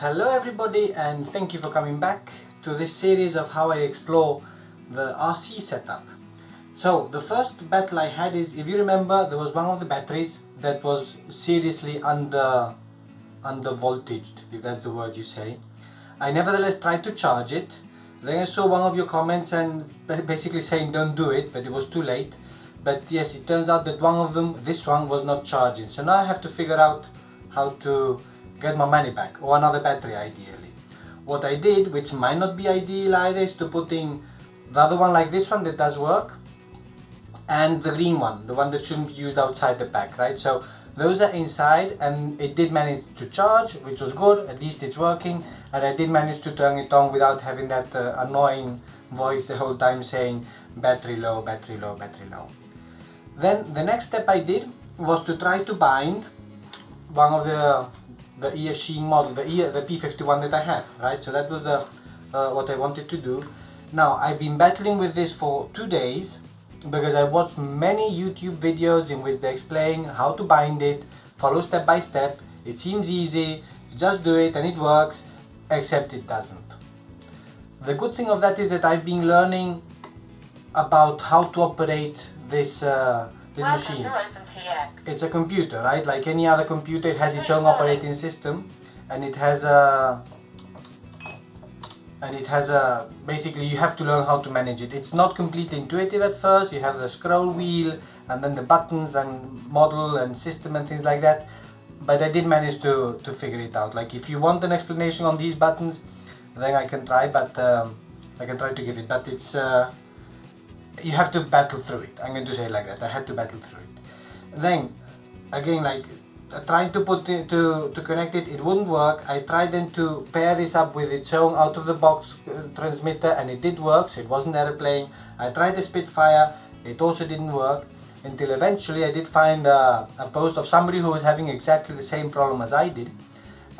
Hello everybody, and thank you for coming back to this series of how I explore the RC setup. So the first battle I had is, if you remember, there was one of the batteries that was seriously under voltaged, if that's the word you say. I nevertheless tried to charge it. Then I saw one of your comments and basically saying don't do it, but it was too late. But yes, it turns out that one of them, this one, was not charging. So now I have to figure out how to get my money back, or another battery ideally. What I did, which might not be ideal either, is to put in the other one like this one that does work, and the green one, the one that shouldn't be used outside the pack, right? So those are inside, and it did manage to charge, which was good, at least it's working, and I did manage to turn it on without having that annoying voice the whole time saying battery low, battery low, battery low. Then the next step I did was to try to bind one of the ESC model, the P51 that I have, right? So that was the what I wanted to do. Now I've been battling with this for 2 days because I watched many YouTube videos in which they explain how to bind it, follow step by step. It seems easy, you just do it and it works, except it doesn't. The good thing of that is that I've been learning about how to operate this machine. It's a computer, right? Like any other computer, it has its own operating system, and it has basically you have to learn how to manage it. It's not completely intuitive at first. You have the scroll wheel and then the buttons and model and system and things like that, but I did manage to figure it out. Like if you want an explanation on these buttons, then I can try, but I can try to give it, but it's you have to battle through it. I'm going to say it like that. I had to battle through it. Then again, like trying to put it to connect it, it wouldn't work. I tried then to pair this up with its own out of the box transmitter, and it did work, so it wasn't airplane. I tried the Spitfire, it also didn't work, until eventually I did find a post of somebody who was having exactly the same problem as I did,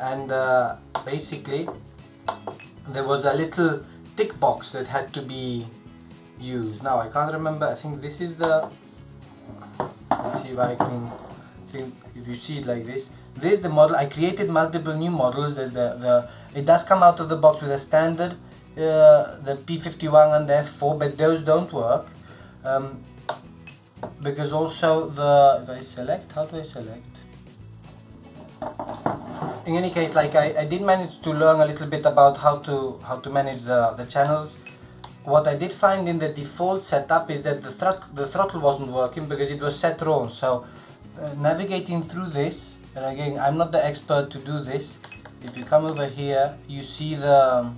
and basically there was a little tick box that had to be used. Now I can't remember, I think this is the, let's see if I can think, if you see it like this, this is the model. I created multiple new models. There's it does come out of the box with a standard the P51 and the F4, but those don't work because also if I select, how do I select? In any case, like I did manage to learn a little bit about how to manage the channels. What I did find in the default setup is that the throttle wasn't working because it was set wrong. So navigating through this, and again, I'm not the expert to do this. If you come over here, you see the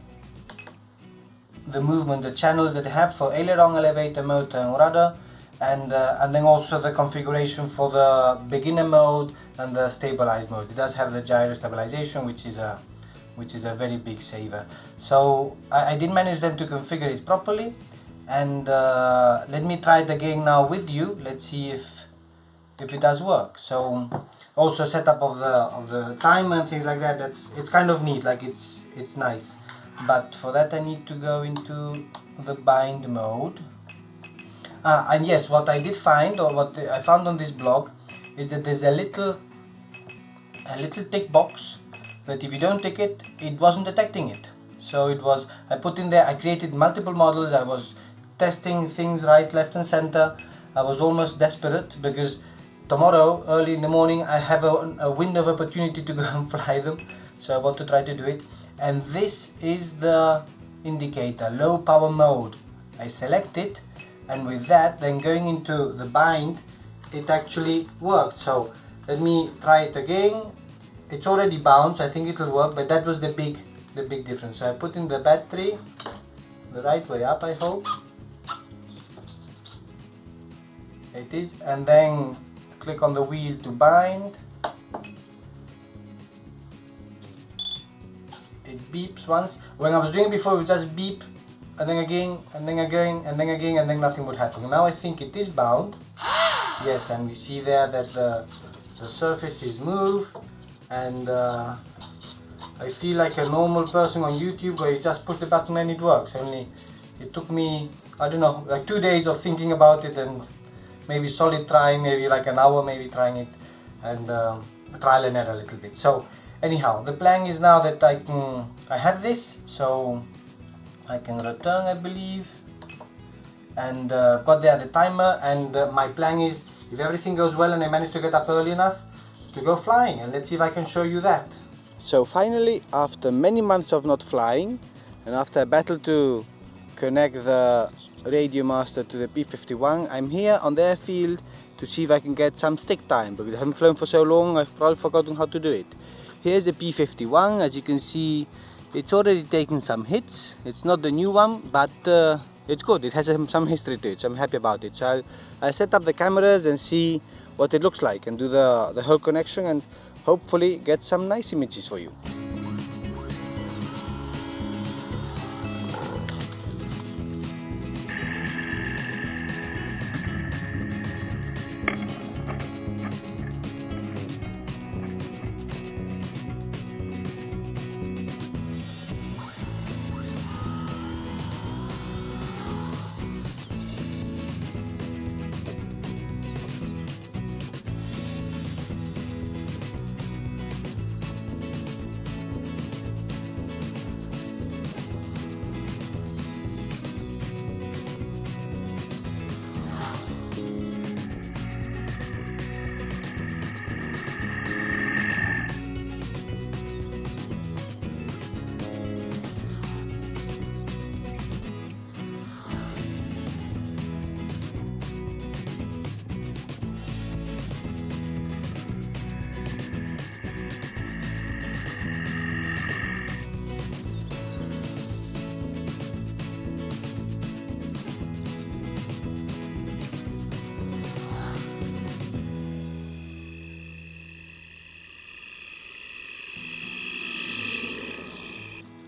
movement, the channels that they have for aileron, elevator, motor and rudder, and then also the configuration for the beginner mode and the stabilized mode. It does have the gyro stabilization, which is a very big saver. So I did manage then to configure it properly, and let me try it again now with you. Let's see if it does work. So also setup of the timer and things like that. It's kind of neat, like it's nice. But for that I need to go into the bind mode. And yes, what I did find, or what I found on this blog, is that there's a little tick box that if you don't tick it, it wasn't detecting it. So I put in there, I created multiple models, I was testing things right, left and center. I was almost desperate because tomorrow, early in the morning, I have a window of opportunity to go and fly them. So I want to try to do it. And this is the indicator, low power mode. I select it, and with that, then going into the bind, it actually worked. So let me try it again. It's already bound, so I think it will work, but that was the big difference. So I put in the battery the right way up, I hope. It is, and then click on the wheel to bind. It beeps once. When I was doing it before, it would just beep, and then again, and then again, and then again, and then nothing would happen. Now I think it is bound. Yes, and we see there that the surface is moved, and I feel like a normal person on YouTube where you just push the button and it works. Only it took me, I don't know, like 2 days of thinking about it, and maybe solid trying, maybe like an hour maybe trying it, and trial and error a little bit. So Anyhow, the plan is now that I have this, so I can return, I believe, and got there the timer, and my plan is, if everything goes well and I manage to get up early enough, to go flying, and let's see if I can show you that. So finally, after many months of not flying, and after a battle to connect the Radio Master to the P-51, I'm here on the airfield to see if I can get some stick time, because I haven't flown for so long, I've probably forgotten how to do it. Here's the P-51. As you can see, it's already taken some hits. It's not the new one, but it's good. It has some history to it, so I'm happy about it. So I'll set up the cameras and see what it looks like, and do the whole connection, and hopefully get some nice images for you.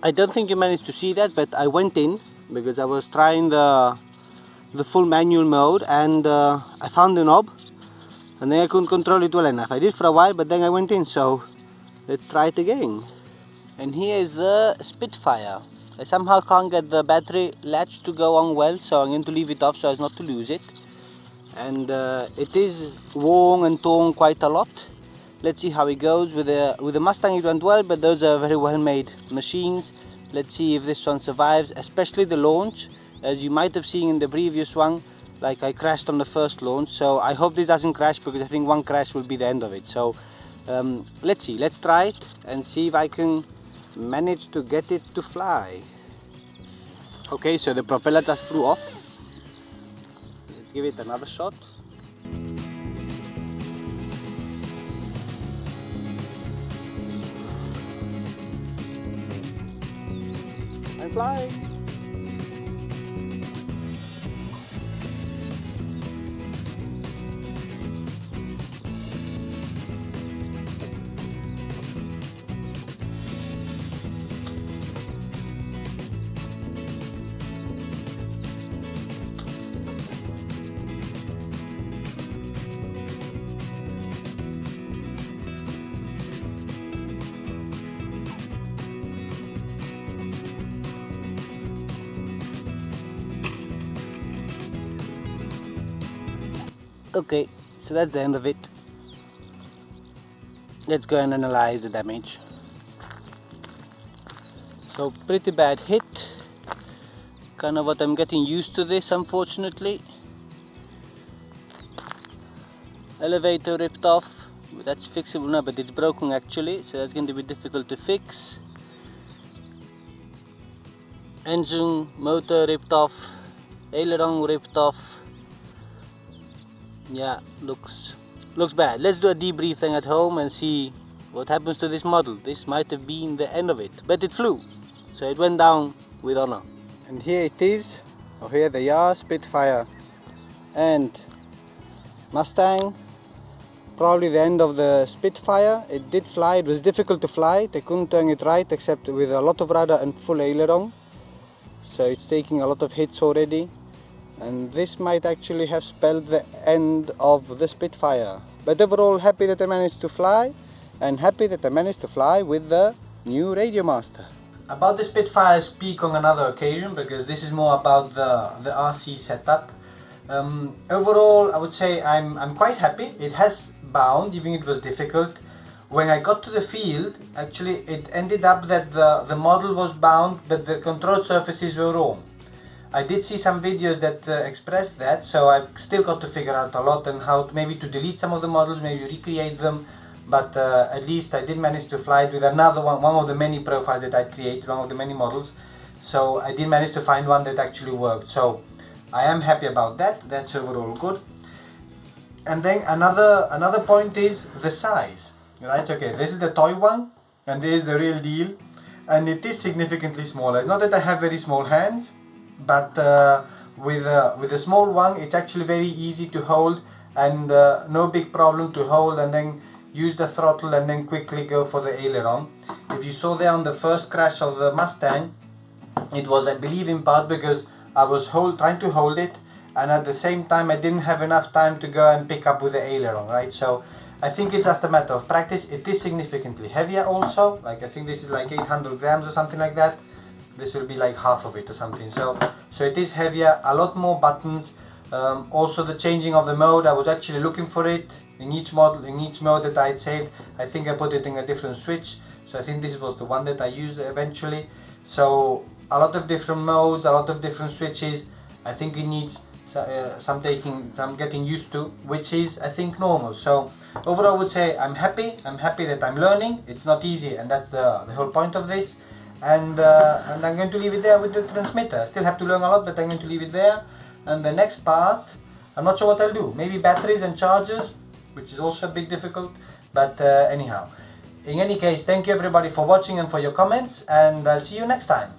I don't think you managed to see that, but I went in because I was trying the full manual mode, and I found the knob, and then I couldn't control it well enough. I did for a while, but then I went in, so let's try it again. And here is the Spitfire. I somehow can't get the battery latch to go on well, so I'm going to leave it off so as not to lose it. And it is worn and torn quite a lot. Let's see how it goes. With the Mustang it went well, but those are very well made machines. Let's see if this one survives, especially the launch. As you might have seen in the previous one, like I crashed on the first launch, so I hope this doesn't crash, because I think one crash will be the end of it. So let's see, let's try it and see if I can manage to get it to fly. Okay, so the propeller just flew off. Let's give it another shot. I'm flying. Okay, so that's the end of it. Let's go and analyze the damage. So pretty bad hit. Kind of what I'm getting used to this, unfortunately. Elevator ripped off. That's fixable now, but it's broken actually, so that's going to be difficult to fix. Engine, motor ripped off. Aileron ripped off. Yeah, looks bad. Let's do a debriefing at home and see what happens to this model. This might have been the end of it, but it flew, so it went down with honor. And here it is. Oh, here they are, Spitfire and Mustang. Probably the end of the Spitfire. It did fly. It was difficult to fly. They couldn't turn it right except with a lot of rudder and full aileron. So it's taking a lot of hits already. And this might actually have spelled the end of the Spitfire. But overall, happy that I managed to fly, and happy that I managed to fly with the new Radio Master. About the Spitfire, I'll speak on another occasion, because this is more about the RC setup. Overall, I would say I'm quite happy. It has bound, even if it was difficult. when I got to the field, actually it ended up that the model was bound but the control surfaces were wrong. I did see some videos that expressed that, so I've still got to figure out a lot and how to, maybe to delete some of the models, maybe recreate them, but at least I did manage to fly it with another one of the many profiles that I created, one of the many models. So I did manage to find one that actually worked, so I am happy about that. That's overall good. And then another point is the size, right? Okay, this is the toy one and this is the real deal, and it is significantly smaller. It's not that I have very small hands, but with a small one it's actually very easy to hold, and no big problem to hold and then use the throttle and then quickly go for the aileron. If you saw there on the first crash of the Mustang, it was, I believe, in part because I was trying to hold it, and at the same time I didn't have enough time to go and pick up with the aileron, right? So I think it's just a matter of practice. It is significantly heavier also, like I think this is like 800 grams or something like that. This will be like half of it or something, so it is heavier, a lot more buttons. Also the changing of the mode, I was actually looking for it in each model, in each mode that I had saved. I think I put it in a different switch, so I think this was the one that I used eventually. So a lot of different modes, a lot of different switches. I think it needs some getting used to, which is, I think, normal. So overall I would say I'm happy that I'm learning. It's not easy, and that's the whole point of this. And I'm going to leave it there with the transmitter. I still have to learn a lot, but I'm going to leave it there. And the next part, I'm not sure what I'll do. Maybe batteries and chargers, which is also a bit difficult. But anyhow, in any case, thank you everybody for watching and for your comments, and I'll see you next time.